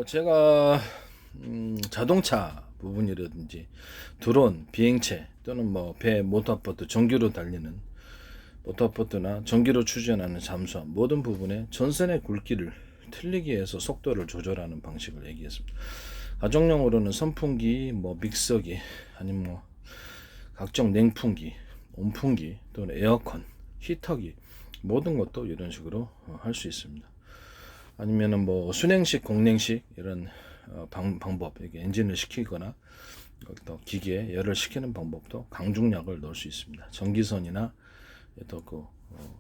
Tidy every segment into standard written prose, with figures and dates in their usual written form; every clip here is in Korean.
제가 자동차 부분이라든지 드론, 비행체 또는 뭐 배, 모터보트, 전기로 달리는 모터보트나 전기로 추진하는 잠수함 모든 부분에 전선의 굵기를 틀리게 해서 속도를 조절하는 방식을 얘기했습니다. 가정용으로는 선풍기, 뭐 믹서기, 아니면 뭐 각종 냉풍기, 온풍기 또는 에어컨, 히터기 모든 것도 이런 식으로 할 수 있습니다. 아니면은 뭐 순행식, 공냉식 이런 방법, 이게 엔진을 시키거나 또 기계에 열을 식히는 방법도 강중약을 넣을 수 있습니다. 전기선이나 또그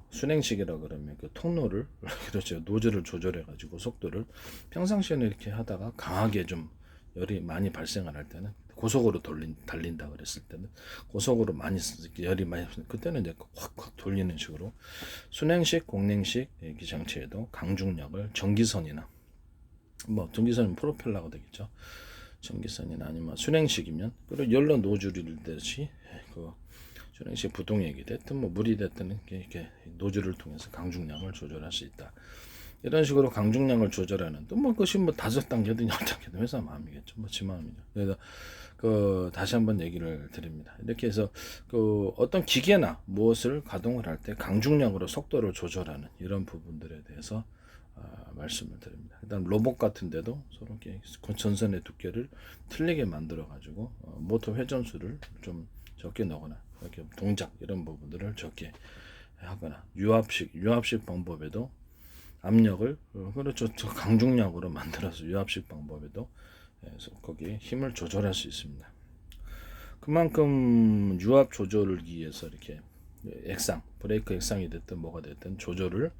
순행식이라 그러면 그 통로를 그렇죠, 노즐을 조절해 가지고 속도를 평상시에는 이렇게 하다가 강하게 좀 열이 많이 발생을 할 때는 고속으로 달린다 그랬을 때는 고속으로 많이 열이 많이 그때는 이제 확 돌리는 식으로 순행식, 공냉식 기장체에도 강중력을 전기선이나 뭐 전기선은 프로펠러가 되겠죠. 전기선이나 아니면 순행식이면 그리고 열로 노즐을 듯이 그 순행식 부동액이 됐든 뭐 물이 됐든 이렇게 노즐을 통해서 강중량을 조절할 수 있다. 이런 식으로 강중량을 조절하는 또 뭐 그것이 뭐 5단계든 10단계든 회사 마음이겠죠. 뭐 지 마음이죠. 그래서 그 다시 한번 얘기를 드립니다. 이렇게 해서 그 어떤 기계나 무엇을 가동을 할 때 강중량으로 속도를 조절하는 이런 부분들에 대해서 말씀을 드립니다. 그다음 로봇 같은데도 서로 이렇게 전선의 두께를 틀리게 만들어 가지고 모터 회전수를 좀 적게 넣거나 이렇게 동작 이런 부분들을 적게 하거나 유압식 방법에도 압력을 그렇죠, 강중량으로 만들어서 유압식 방법에도 그래서 거기에 힘을 조절할 수 있습니다. 그만큼 유압 조절을 위해서 이렇게 액상, 브레이크 액상이 됐든 뭐가 됐든 조절을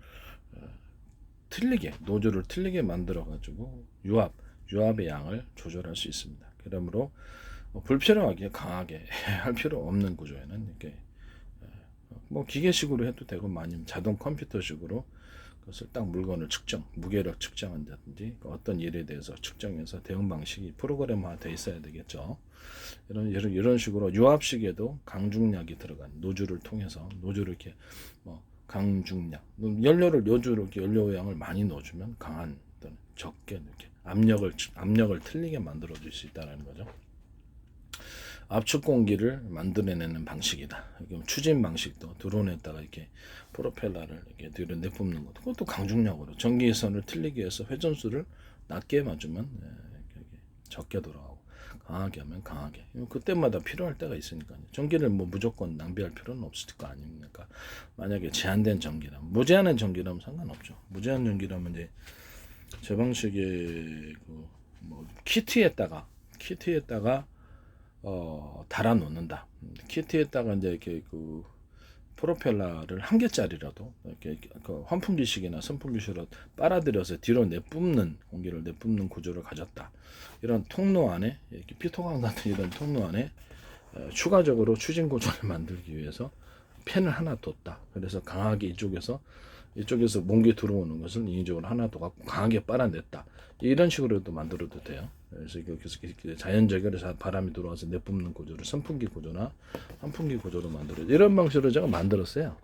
틀리게 노즐을 틀리게 만들어 가지고 유압의 양을 조절할 수 있습니다. 그러므로 불필요하게 강하게 할 필요 없는 구조에는 이렇게 뭐 기계식으로 해도 되고 아니면 자동 컴퓨터식으로 그것을 딱 물건을 무게를 측정한다든지 어떤 일에 대해서 측정해서 대응 방식이 프로그램화 돼 있어야 되겠죠. 이런 식으로 유압식에도 강중량이 들어간 노즐을 통해서 노즐을 이렇게 뭐 강중량 연료를 많이 넣어주면 강한 또는 적게 이렇게 압력을 틀리게 만들어 줄 수 있다는 거죠. 압축 공기를 만들어내는 방식이다. 추진 방식도 드론에다가 이렇게 프로펠러를 이렇게 뒤로 내뿜는 것도 그것도 강중력으로 전기선을 틀리게 해서 회전수를 낮게 맞으면 적게 돌아가고 강하게 하면 강하게. 그때마다 필요할 때가 있으니까요. 전기를 뭐 무조건 낭비할 필요는 없을 거 아닙니까? 만약에 제한된 전기라면 무제한의 전기라면 상관없죠. 무제한 전기라면 이제 제 방식의 뭐 키트에다가 달아 놓는다. 키트에다가 이제 이렇게 그 프로펠러를 한 개짜리라도 이렇게 그 환풍기식이나 선풍기식으로 빨아들여서 뒤로 공기를 내뿜는 구조를 가졌다. 이런 통로 안에 이렇게 피토강 같은 이런 통로 안에 추가적으로 추진 구조를 만들기 위해서 팬을 하나 뒀다. 그래서 강하게 이쪽에서 공기 들어오는 것을 인위적으로 하나 더 갖고 강하게 빨아냈다. 이런 식으로도 만들어도 돼요. 그래서 자연적으로 바람이 들어와서 내뿜는 구조를 선풍기 구조나 환풍기 구조로 이런 방식으로 제가 만들었어요.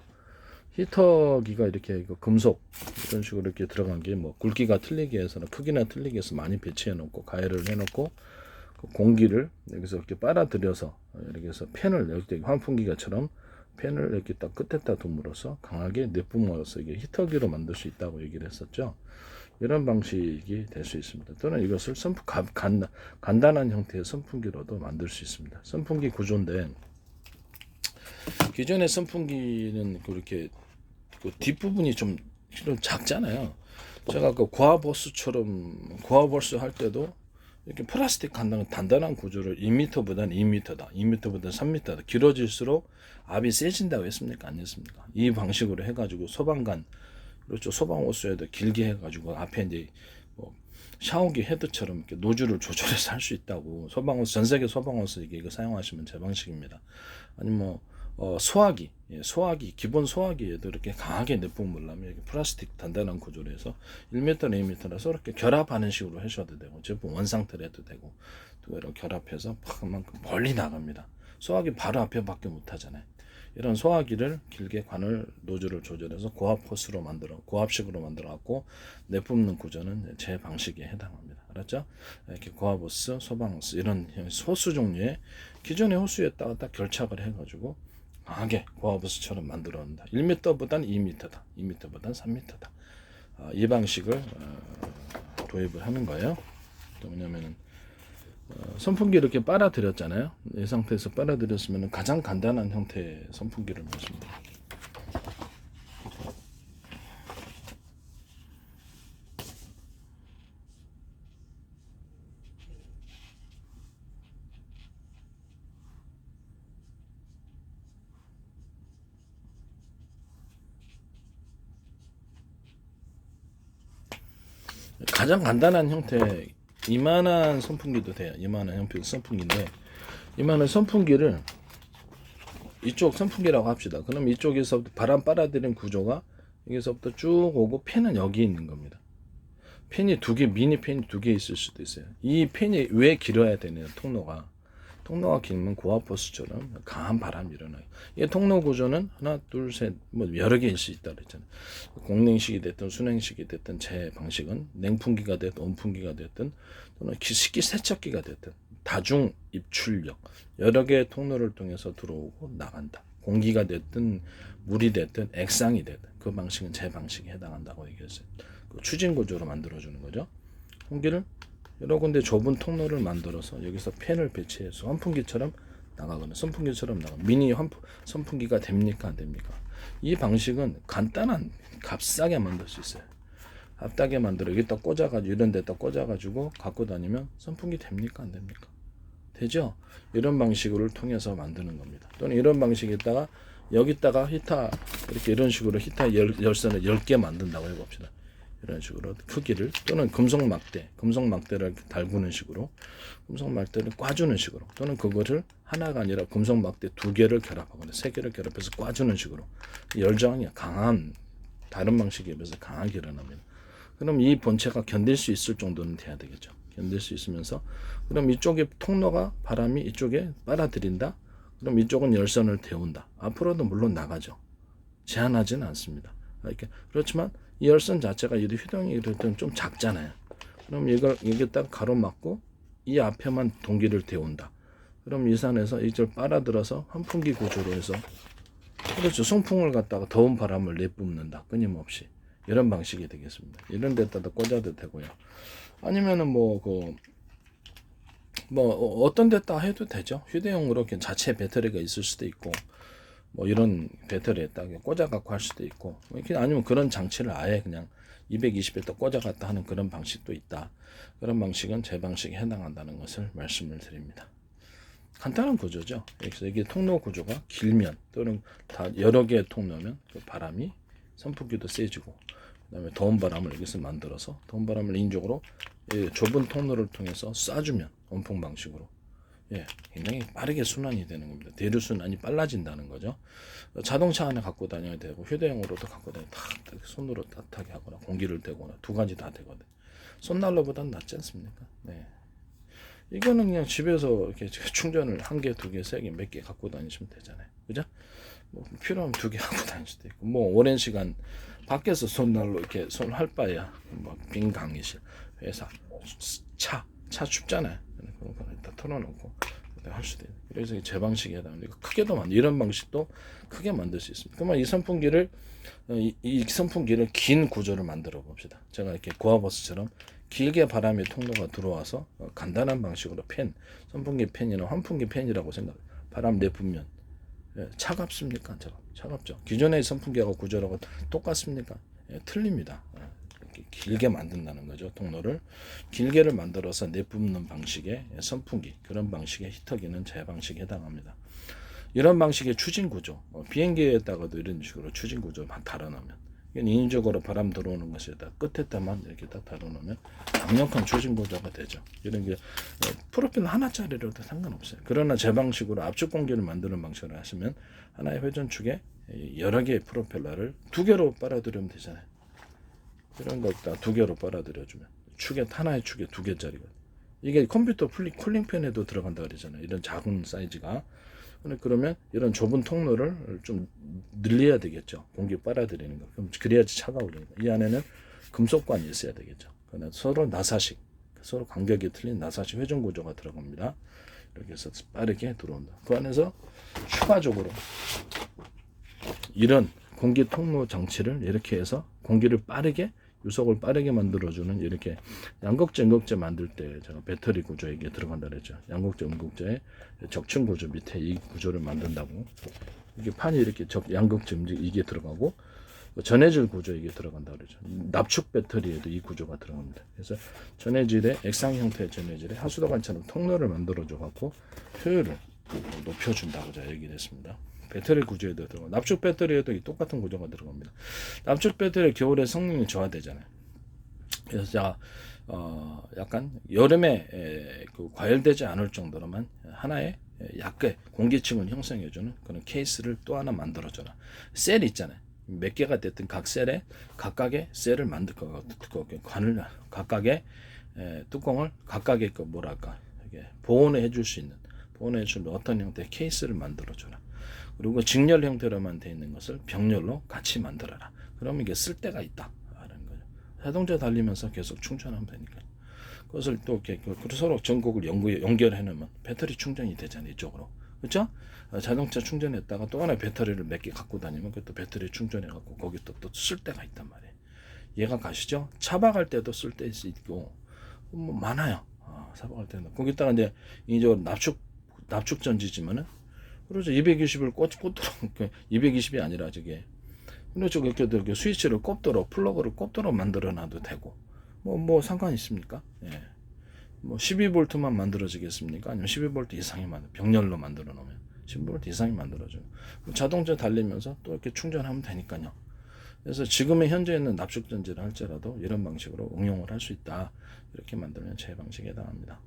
히터기가 이렇게 금속 이런 식으로 이렇게 들어간 게 뭐 굵기가 틀리게 해서는 크기나 틀리게 해서 많이 배치해 놓고 가열을 해 놓고 그 공기를 여기서 이렇게 빨아들여서 이렇게 해서 팬을 이렇게 환풍기가처럼 팬을 이렇게 딱 끝에다 둠으로써 강하게 내뿜어서 이게 히터기로 만들 수 있다고 얘기를 했었죠. 이런 방식이 될 수 있습니다. 또는 이것을 간단한 형태의 선풍기로도 만들 수 있습니다. 선풍기 구조인데 기존의 선풍기는 그렇게 그 뒷부분이 좀 작잖아요. 제가 그 고압호스 할 때도 이렇게 플라스틱 단단한 구조를 2m보다는 2m다, 2m보다는 3m다 길어질수록 압이 세진다고 했습니까? 안 했습니까? 이 방식으로 해가지고 그렇죠. 소방호스에도 길게 해가지고 앞에 이제 뭐 샤워기 헤드처럼 이렇게 노즐을 조절해서 할 수 있다고 전 세계 소방호스 이거 사용하시면 제 방식입니다. 아니면 소화기 기본 소화기에도 이렇게 강하게 내뿜을 하면 이렇게 플라스틱 단단한 구조로 해서 1m나 2m라서 이렇게 결합하는 식으로 하셔도 되고 제품 원상태로 해도 되고 또 이렇게 결합해서 그만큼 멀리 나갑니다. 소화기 바로 앞에밖에 못 하잖아요. 이런 소화기를 길게 관을 노즐을 조절해서 고압식으로 만들어 갖고 내뿜는 구조는 제 방식에 해당합니다. 알았죠? 이렇게 고아보스, 소방호스 이런 호수 종류의 기존의 호수에다가 딱 결착을 해가지고 강하게 고아보스처럼 만들어낸다. 1m보단 2m다. 2m보단 3m다. 이 방식을 도입을 하는 거예요. 뭐냐면은 선풍기 이렇게 빨아들였잖아요. 이 상태에서 빨아들였으면 가장 간단한 형태의 선풍기를 말씀드립니다. 가장 간단한 형태 이만한 선풍기도 돼요. 이만한 형태의 선풍기인데 이만한 선풍기를 이쪽 선풍기라고 합시다. 그럼 이쪽에서부터 바람 빨아들이는 구조가 여기서부터 쭉 오고 팬은 여기 있는 겁니다. 팬이 두 개, 미니 팬이 두 개 있을 수도 있어요. 이 팬이 왜 길어야 되냐, 통로가 길면 고압호스처럼 강한 바람이 일어나요. 이 통로 구조는 하나, 둘, 셋, 뭐 여러 개일 수 있다 그랬잖아요. 공냉식이 됐든 순행식이 됐든 제 방식은 냉풍기가 됐든 온풍기가 됐든 또는 식기 세척기가 됐든 다중 입출력 여러 개의 통로를 통해서 들어오고 나간다. 공기가 됐든 물이 됐든 액상이 됐든 그 방식은 제 방식에 해당한다고 얘기했어요. 그 추진 구조로 만들어주는 거죠. 공기를 여러 군데 좁은 통로를 만들어서 여기서 팬을 배치해서 환풍기처럼 나가거나 선풍기처럼 미니 선풍기가 됩니까 안 됩니까? 이 방식은 간단한 값싸게 만들 수 있어요. 값싸게 만들어 여기다 꽂아가지고 이런 데다 꽂아가지고 갖고 다니면 선풍기 됩니까 안 됩니까? 되죠? 이런 방식을 통해서 만드는 겁니다. 또는 이런 방식에다가 여기다가 히터 이렇게 이런 식으로 히터 열선을 10개 만든다고 해봅시다. 이런 식으로 크기를 또는 금속 막대를 달구는 식으로 금속 막대를 꽈주는 식으로 또는 그거를 하나가 아니라 금속 막대 2개를 결합하거나 3개를 결합해서 꽈주는 식으로 열저항이 강한 다른 방식에 비해서 강하게 일어납니다. 그럼 이 본체가 견딜 수 있을 정도는 돼야 되겠죠. 견딜 수 있으면서 그럼 이쪽에 통로가 바람이 이쪽에 빨아들인다. 그럼 이쪽은 열선을 데운다. 앞으로도 물론 나가죠. 제한하지는 않습니다. 이렇게 그렇지만 이 열선 자체가 이 휘동이 좀 작잖아요. 그럼 이걸 여기다 가로막고 이 앞에만 동기를 데운다. 그럼 이 산에서 이걸 빨아들어서 환풍기 구조로 해서 그렇죠. 송풍을 갖다가 더운 바람을 내뿜는다. 끊임없이 이런 방식이 되겠습니다. 이런 데다가 꽂아도 되고요. 아니면은 어떤 데다 해도 되죠. 휴대용으로 이렇게 자체 배터리가 있을 수도 있고. 뭐 이런 배터리에다 꽂아 갖고 할 수도 있고 아니면 그런 장치를 아예 그냥 220에다 꽂아 갖다 하는 그런 방식도 있다. 그런 방식은 제 방식에 해당한다는 것을 말씀을 드립니다. 간단한 구조죠. 여기서 이게 통로 구조가 길면 또는 다 여러 개의 통로면 그 바람이 선풍기도 세지고 그다음에 더운 바람을 여기서 만들어서 더운 바람을 인쪽으로 좁은 통로를 통해서 쏴주면 온풍 방식으로 굉장히 빠르게 순환이 되는 겁니다. 대류 순환이 빨라진다는 거죠. 자동차 안에 갖고 다녀야 되고 휴대용으로도 갖고 다녀 손으로 따뜻하게 하거나 공기를 대거나 두 가지 다 되거든. 손난로보단 낫지 않습니까? 네. 이거는 그냥 집에서 이렇게 충전을 1개, 2개, 3개, 몇 개 갖고 다니시면 되잖아요. 그죠? 뭐 필요하면 2개 갖고 다닐 수도 있고 뭐 오랜 시간 밖에서 손난로 이렇게 손 할 바야 빈 강의실, 회사, 차 춥잖아요. 그런 거 다 털어놓고 할 수도 있는. 그래서 제 방식에 해당합니다. 크게도 이런 방식도 크게 만들 수 있습니다. 그러면 이 선풍기를 긴 구조를 만들어 봅시다. 제가 이렇게 고아버스처럼 길게 바람의 통로가 들어와서 간단한 방식으로 선풍기 팬이나 환풍기 팬이라고 생각해요. 바람 내뿜면 차갑습니까? 차갑죠. 기존의 선풍기하고 구조라고 똑같습니까? 틀립니다. 길게 만든다는 거죠. 통로를 길게를 만들어서 내뿜는 방식의 선풍기 그런 방식의 히터기는 제 방식에 해당합니다. 이런 방식의 추진 구조 비행기에다가도 이런 식으로 추진 구조 달아놓으면 인위적으로 바람 들어오는 것에다 끝에다만 이렇게 딱 달아놓으면 강력한 추진 구조가 되죠. 이런 게 프로펠러 하나짜리로도 상관없어요. 그러나 제 방식으로 압축 공기를 만드는 방식으로 하시면 하나의 회전축에 여러 개의 프로펠러를 2개로 빨아들이면 되잖아요. 이런 것다 2개로 빨아들여주면 하나의 축에 2개짜리가 이게 컴퓨터 쿨링팬에도 들어간다 그러잖아요. 이런 작은 사이즈가 그러면 이런 좁은 통로를 좀 늘려야 되겠죠. 공기 빨아들이는 거. 그럼 그래야지 차가워지니까 이 안에는 금속관이 있어야 되겠죠. 그러나 서로 나사식 서로 간격이 틀린 나사시 회전 구조가 들어갑니다. 이렇게 해서 빠르게 들어온다. 그 안에서 추가적으로 이런 공기 통로 장치를 이렇게 해서 공기를 빠르게 유속을 빠르게 만들어주는 이렇게 양극재, 음극재 만들 때 제가 배터리 구조 이게 들어간다 그랬죠. 양극재, 음극재의 적층 구조 밑에 이 구조를 만든다고. 이게 판이 이렇게 양극재 이게 들어가고 전해질 구조 이게 들어간다 그러죠. 납축 배터리에도 이 구조가 들어갑니다. 그래서 전해질의 액상 형태의 전해질에 하수도관처럼 통로를 만들어줘 갖고 효율을 높여준다고 제가 얘기했습니다. 배터리 구조에도 들어가고 납축 배터리에도 이 똑같은 구조가 들어갑니다. 납축 배터리 겨울에 성능이 저하되잖아요. 그래서 제가 약간 여름에 그 과열되지 않을 정도로만 하나의 약간 공기층을 형성해주는 그런 케이스를 또 하나 만들어줘라. 셀 있잖아요. 몇 개가 됐든 각 셀에 각각의 셀을 관을 각각의 뚜껑을 각각의 그 뭐랄까 이게 보온해 줄 수 있는 보온해 줄 어떤 형태의 케이스를 만들어줘라. 그리고 직렬 형태로만 되어 있는 것을 병렬로 같이 만들어라. 그러면 이게 쓸 데가 있다 라는 거죠. 자동차 달리면서 계속 충전하면 되니까. 그것을 또 이렇게 서로 전극을 연결해 놓으면 배터리 충전이 되잖아요. 이쪽으로. 그렇죠? 자동차 충전했다가 또 하나 배터리를 몇 개 갖고 다니면 그것도 배터리 충전해 갖고 거기 또 쓸 데가 있단 말이에요. 이해가 가시죠? 차박할 때도 쓸 데 있고 뭐 많아요. 차박할 때는 거기다가 이제 이쪽으로 납축 전지지만은 그래서 220을 꽂도록 220이 아니라 저게 그렇죠. 이렇게 스위치를 꼽도록 플러그를 꼽도록 만들어 놔도 되고 뭐 상관 있습니까? 예. 뭐 12V만 만들어지겠습니까? 아니면 12V 이상이 병렬로 만들어 놓으면 12V 이상이 만들어져요. 자동차 달리면서 또 이렇게 충전하면 되니까요. 그래서 지금의 현재 있는 납축 전지를 할지라도 이런 방식으로 응용을 할 수 있다. 이렇게 만들면 제 방식에 해당합니다.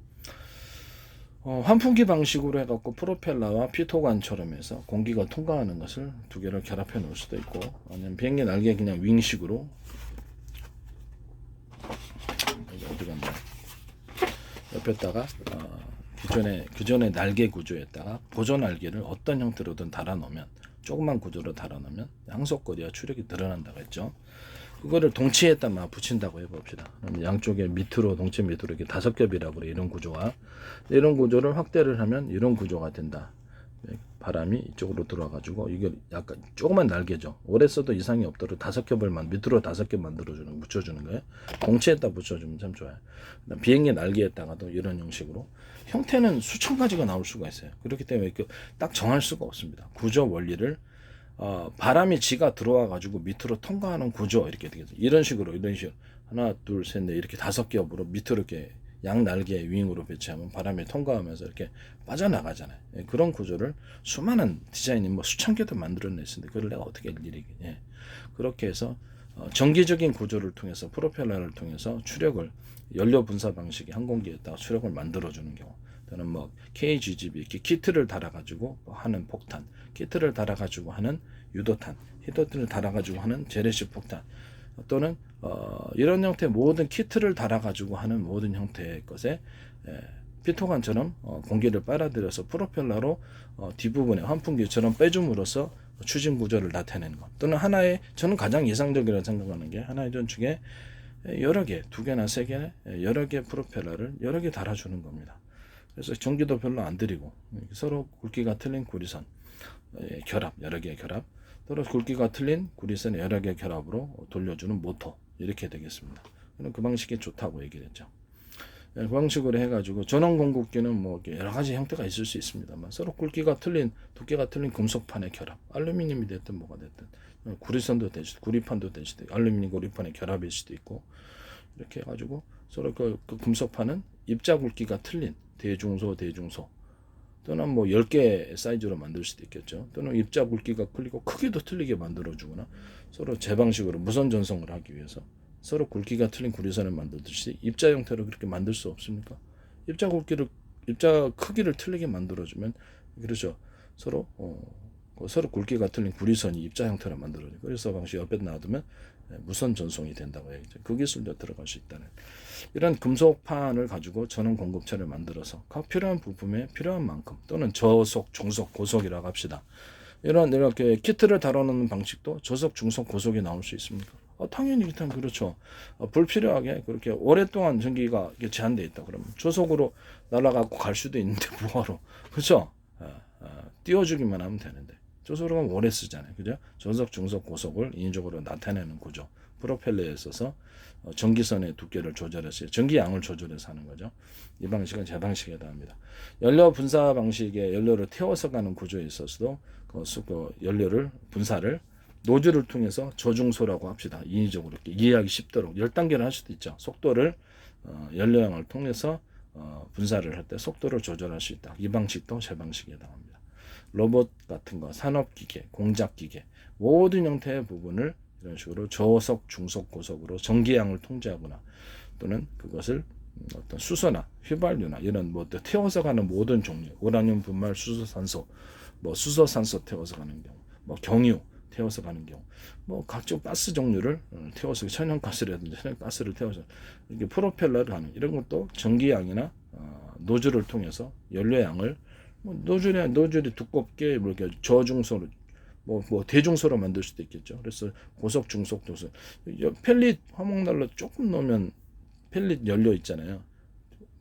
환풍기 방식으로 해갖고 프로펠러와 피토관처럼 해서 공기가 통과하는 것을 두 개를 결합해 놓을 수도 있고, 아니면 비행기 날개 그냥 윙식으로 어디 갔나 옆에다가 기존의 날개 구조에다가 보조 날개를 어떤 형태로든 달아 놓으면 조그만 구조로 달아 놓으면 항속거리와 추력이 늘어난다고 했죠. 그거를 동치에다 막 붙인다고 해봅시다. 그럼 양쪽에 밑으로 동치 밑으로 이렇게 5겹이라고 그래. 이런 구조와 이런 구조를 확대를 하면 이런 구조가 된다. 바람이 이쪽으로 들어와가지고 이게 약간 조그만 날개죠. 오래 써도 이상이 없도록 5겹을 밑으로 5겹 만들어주는 붙여주는 거예요. 동치에다 붙여주면 참 좋아요. 비행기 날개에다가도 이런 형식으로 형태는 수천 가지가 나올 수가 있어요. 그렇기 때문에 딱 정할 수가 없습니다. 구조 원리를 바람이 지가 들어와 가지고 밑으로 통과하는 구조 이렇게 되겠죠. 이런 식으로 하나 둘 셋 넷 이렇게 5겹으로 밑으로 이렇게 양 날개 윙으로 배치하면 바람이 통과하면서 이렇게 빠져나가잖아요. 예, 그런 구조를 수많은 디자인이 뭐 수천 개도 만들어냈는데 그걸 내가 어떻게 일일이 그렇게 해서 정기적인 구조를 통해서 프로펠러를 통해서 추력을 연료 분사 방식의 항공기에다가 추력을 만들어주는 경우, 또는 뭐 KGGB 이렇게 키트를 달아가지고 하는 폭탄, 키트를 달아가지고 하는 유도탄, 히도탄을 달아가지고 하는 재래식 폭탄, 또는 이런 형태의 모든 키트를 달아가지고 하는 모든 형태의 것에 피토관처럼 공기를 빨아들여서 프로펠러로 뒷부분에 환풍기처럼 빼줌으로써 추진 구조를 나타내는 것, 또는 하나의 저는 가장 이상적이라고 생각하는 게 하나의 전축에 여러 개, 2개나 3개, 여러 개 프로펠러를 여러 개 달아주는 겁니다. 그래서 전기도 별로 안 들이고 서로 굵기가 틀린 구리선 결합, 여러 개의 결합, 또는 굵기가 틀린 구리선의 여러 개의 결합으로 돌려주는 모터, 이렇게 되겠습니다. 그 방식이 좋다고 얘기를 했죠. 그 방식으로 해가지고 전원 공급기는 뭐 여러 가지 형태가 있을 수 있습니다만 서로 굵기가 틀린, 두께가 틀린 금속판의 결합, 알루미늄이 됐든 뭐가 됐든, 구리선도 될 수도, 구리판도 될 수도, 알루미늄 구리판의 결합일 수도 있고, 이렇게 해가지고 서로 그 금속판은 입자 굵기가 틀린 대중소, 또는 뭐 10개 사이즈로 만들 수도 있겠죠. 또는 입자 굵기가 틀리고 크기도 틀리게 만들어주거나, 서로 제 방식으로 무선 전송을 하기 위해서 서로 굵기가 틀린 구리선을 만들듯이 입자 형태로 그렇게 만들 수 없습니까? 입자 크기를 틀리게 만들어주면, 그렇죠. 서로 굵기가 틀린 구리선이 입자 형태로 만들어져요. 그래서 방식 옆에 놔두면 무선 전송이 된다고 얘기죠. 그 기술도 들어갈 수 있다는 이런 금속판을 가지고 전원 공급체를 만들어서 각 필요한 부품에 필요한 만큼, 또는 저속, 중속, 고속이라고 합시다. 이렇게 키트를 다뤄놓는 방식도 저속, 중속, 고속이 나올 수 있습니까? 당연히 일단 그렇죠. 불필요하게 그렇게 오랫동안 전기가 이렇게 제한돼 있다 그러면 저속으로 날아가고 갈 수도 있는데 뭐하러, 그렇죠? 띄워주기만 하면 되는데 저속으로 가면 오래 쓰잖아요, 그죠? 저속, 중속, 고속을 인위적으로 나타내는 구조. 프로펠러에 있어서 전기선의 두께를 조절해서 전기양을 조절해서 하는 거죠. 이 방식은 제 방식에 해당합니다. 연료 분사 방식의 연료를 태워서 가는 구조에 있어서도 그 연료를 분사를 노즐을 통해서 저중소라고 합시다. 인위적으로 이렇게 이해하기 쉽도록 10단계를 할 수도 있죠. 속도를 연료양을 통해서 분사를 할 때 속도를 조절할 수 있다. 이 방식도 제 방식에 해당합니다. 로봇 같은 거, 산업기계, 공작기계 모든 형태의 부분을 이런 식으로 저속, 중속, 고속으로 전기양을 통제하거나 또는 그것을 어떤 수소나 휘발유나 이런 뭐 태워서 가는 모든 종류, 우라늄 분말, 수소산소, 뭐 수소산소 태워서 가는 경우, 뭐 경유 태워서 가는 경우, 뭐 각종 가스 종류를 태워서 천연가스라든지 천연가스를 태워서 이렇게 프로펠러를 하는 이런 것도 전기양이나 노즐을 통해서 연료양을 뭐 노즐이 두껍게 뭐 이렇게 저중소로 뭐 대중소로 만들 수도 있겠죠. 그래서 고속, 중속, 도속 펠릿 화목난로 조금 넣으면 펠릿 연료 있잖아요.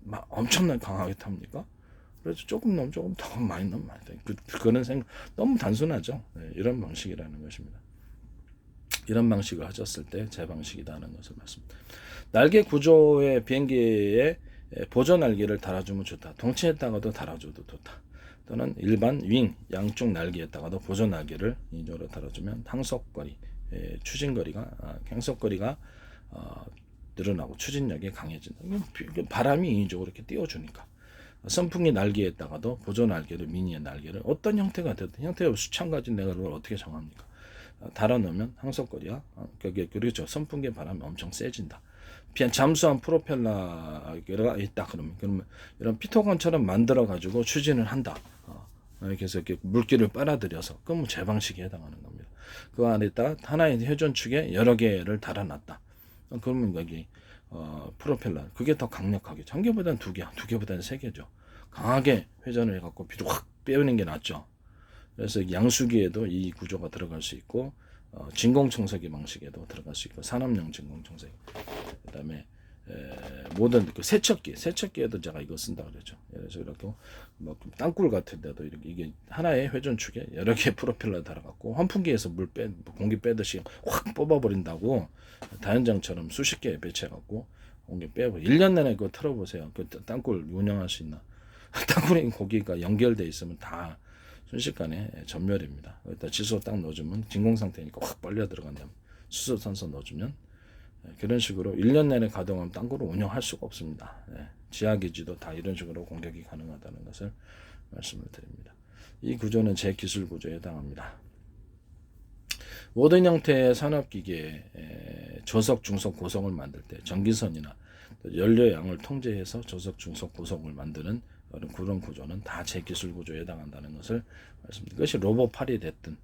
막 엄청나게 강하게 탑니까? 그래서 조금 넣으면 조금 더 많이 넣으면 안 돼. 그거는 너무 단순하죠. 네, 이런 방식이라는 것입니다. 이런 방식을 하셨을 때 제 방식이다는 것을 말씀드립니다. 날개 구조의 비행기에 보조 날개를 달아주면 좋다. 덩치에다가도 달아줘도 좋다. 또는 일반 윙 양쪽 날개에다가도 보조 날개를 인조로 달아주면 항속거리, 추진거리가 행속거리가 늘어나고 추진력이 강해진다. 바람이 인위적으로 이렇게 띄워주니까. 선풍기 날개에다가도 보조 날개를 미니의 날개를 어떤 형태가 되든 형태가 수천 가지 내가 그걸 어떻게 정합니까? 달아놓으면 항속거리야. 그렇죠. 선풍기 바람이 엄청 세진다. 잠수한 프로펠러가 있다 그러면 이런 피토건처럼 만들어 가지고 추진을 한다. 이렇게 해서 이렇게 물기를 빨아들여서 그럼 제 방식에 해당하는 겁니다. 그 안에다 하나의 회전축에 여러 개를 달아놨다. 그러면 여기 프로펠러 그게 더 강력하게 한 개보다는 두 개보다는 세 개죠. 강하게 회전을 해갖고 비를 확 빼는 게 낫죠. 그래서 양수기에도 이 구조가 들어갈 수 있고 진공청소기 방식에도 들어갈 수 있고 산업용 진공청소기 그다음에 모든 그 세척기에도 제가 이거 쓴다 그랬죠. 그래서 이렇게 뭐 땅굴 같은데도 이게 하나의 회전축에 여러 개 프로펠러 달아갖고 환풍기에서 공기 빼듯이 확 뽑아버린다고 다연장처럼 수십 개 배치해갖고 공기 빼고 1년 내내 그거 틀어보세요. 그 땅굴 운영할 수 있나? 땅굴에 고기가 연결돼 있으면 다 순식간에 전멸입니다. 여기다 질소 딱 넣어주면 진공 상태니까 확 빨려 들어간다. 수소산소 넣어주면 그런 식으로 1년 내내 가동하면 땅굴을 운영할 수가 없습니다. 지하기지도 다 이런 식으로 공격이 가능하다는 것을 말씀을 드립니다. 이 구조는 제 기술 구조에 해당합니다. 모든 형태의 산업기계에 저속, 중속, 고속을 만들 때 전기선이나 연료양을 통제해서 저속, 중속, 고속을 만드는 그런 구조는 다 제 기술 구조에 해당한다는 것을 말씀드립니다. 그것이 로봇팔이 됐든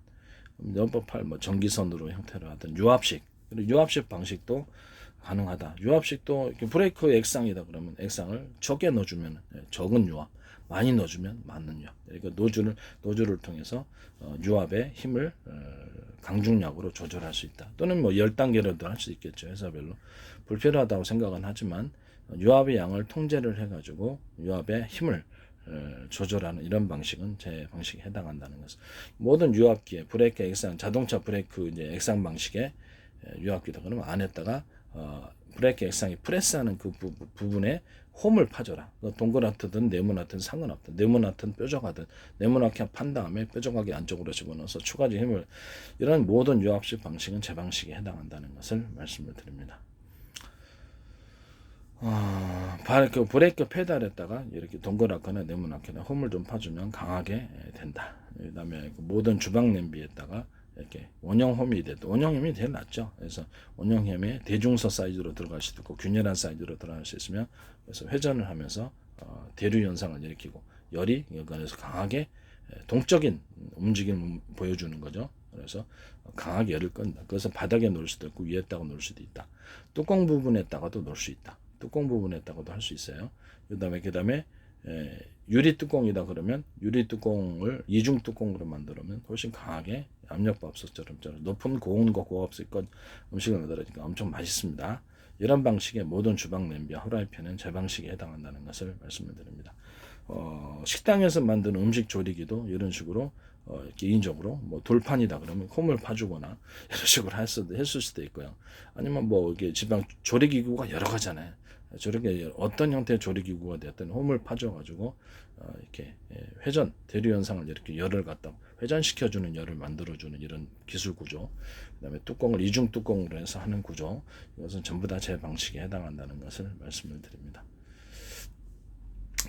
로봇팔 전기선으로 형태로 하든 유압식 방식도 가능하다. 유압식도 이렇게 브레이크 액상이다 그러면 액상을 적게 넣어주면 적은 유압, 많이 넣어주면 많은 유압. 그러니까 노즐을 통해서 유압의 힘을 강중약으로 조절할 수 있다. 또는 10단계로도 할 수 있겠죠. 회사별로. 불필요하다고 생각은 하지만 유압의 양을 통제를 해가지고 유압의 힘을 조절하는 이런 방식은 제 방식에 해당한다는 것은 모든 유압기에 브레이크 액상 자동차 브레이크 이제 액상 방식의 유압기다 그러면 안에다가 브레이크 액상이 프레스하는 그 부분에 홈을 파줘라. 동그랗든 네모나든 상관없다. 네모나든 뾰족하든 네모나게 판 다음에 뾰족하게 안쪽으로 집어넣어서 추가적 힘을 이런 모든 유압식 방식은 제 방식에 해당한다는 것을 말씀을 드립니다. 그 브레이크 페달에다가 이렇게 동그랗거나 네모나거나 홈을 좀 파주면 강하게 된다. 그 다음에 모든 주방 냄비에다가 이렇게 원형홈이 돼도 원형홈이 제일 낫죠. 그래서 원형홈에 대중서 사이즈로 들어갈 수도 있고 균열한 사이즈로 들어갈 수 있으면 그래서 회전을 하면서 대류 현상을 일으키고 열이 여기서 강하게 동적인 움직임을 보여주는 거죠. 그래서 강하게 열을 끈다. 그래서 바닥에 놓을 수도 있고 위에다가 놓을 수도 있다. 뚜껑 부분에다가도 놓을 수 있다. 뚜껑 부분에다가도 할 수 있어요. 그다음에 유리 뚜껑이다 그러면 유리 뚜껑을 이중 뚜껑으로 만들면 훨씬 강하게 압력밥솥처럼 높은 고온과 고압수껏 음식을 만들어니까 엄청 맛있습니다. 이런 방식의 모든 주방 냄비와 후라이팬은 제 방식에 해당한다는 것을 말씀을 드립니다. 식당에서 만드는 음식 조리기도 이런 식으로 개인적으로 뭐 돌판이다 그러면 홈을 파주거나 이런 식으로 했을 수도 있고요. 아니면 뭐 이게 지방 조리기구가 여러 가지잖아요. 저렇게 어떤 형태의 조리기구가 되었든 홈을 파줘가지고 이렇게 회전 대류 현상을 이렇게 열을 갖다 회전시켜주는 열을 만들어주는 이런 기술 구조, 그다음에 뚜껑을 이중 뚜껑으로 해서 하는 구조, 이것은 전부 다 제 방식에 해당한다는 것을 말씀을 드립니다.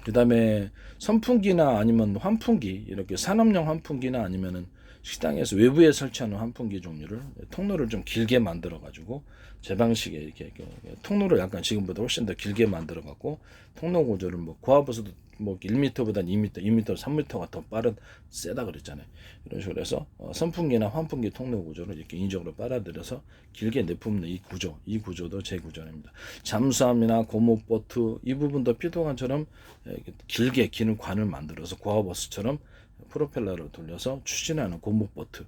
그 다음에 선풍기나 아니면 환풍기, 이렇게 산업용 환풍기나 아니면은 식당에서 외부에 설치하는 환풍기 종류를 통로를 좀 길게 만들어 가지고 제 방식에 이렇게 통로를 약간 지금보다 훨씬 더 길게 만들어 갖고 통로 구조를 뭐 고압에서도 뭐 1m보다 2m, 2m, 3m가 더 빠른 세다 그랬잖아요. 이런 식으로 해서 선풍기나 환풍기 통로 구조를 이렇게 인위적으로 빨아들여서 길게 내뿜는 이 구조도 제 구조입니다. 잠수함이나 고무보트 이 부분도 피도관처럼 길게 기는 관을 만들어서 고압버스처럼 프로펠러를 돌려서 추진하는 고무보트,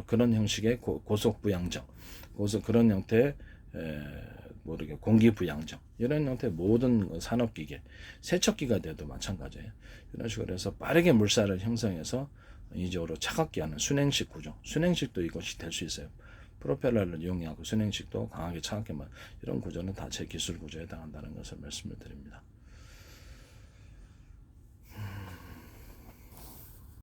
그런 형식의 고속부양정, 그런 형태의 모르게 공기부양정, 이런 형태의 모든 산업기계, 세척기가 돼도 마찬가지예요. 이런 식으로 해서 빠르게 물살을 형성해서 인위적으로 차갑게 하는 순행식 구조, 순행식도 이것이 될 수 있어요. 프로펠러를 이용하고 순행식도 강하게 차갑게 이런 구조는 다 제 기술 구조에 해당한다는 것을 말씀을 드립니다.